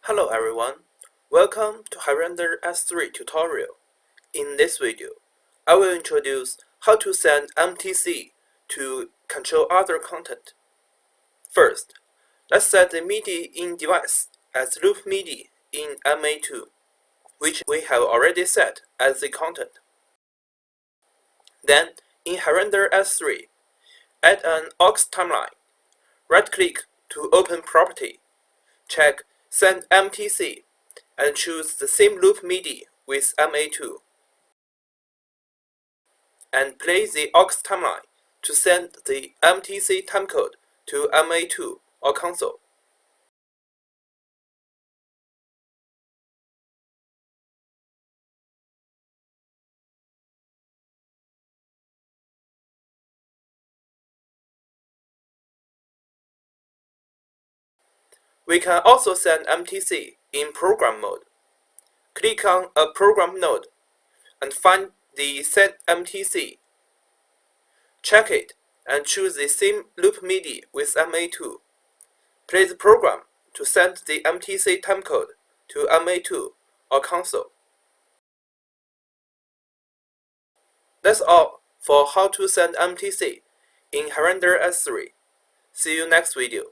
Hello everyone, welcome to Hirender S3 tutorial. In this video, I will introduce how to send MTC to control other content. First, let's set the MIDI in device as loop MIDI in MA2, which we have already set as the content. Then, in Hirender S3, add an aux timeline. Right-click to open property. Check Send MTC and choose the same loop MIDI with MA2. And play the aux timeline to send the MTC timecode to MA2 or console. We can also send MTC in program mode. Click on a program node and find the Send MTC. Check it and choose the same loop MIDI with MA2. Play the program to send the MTC timecode to MA2 or console. That's all for how to send MTC in Hirender S3. See you next video.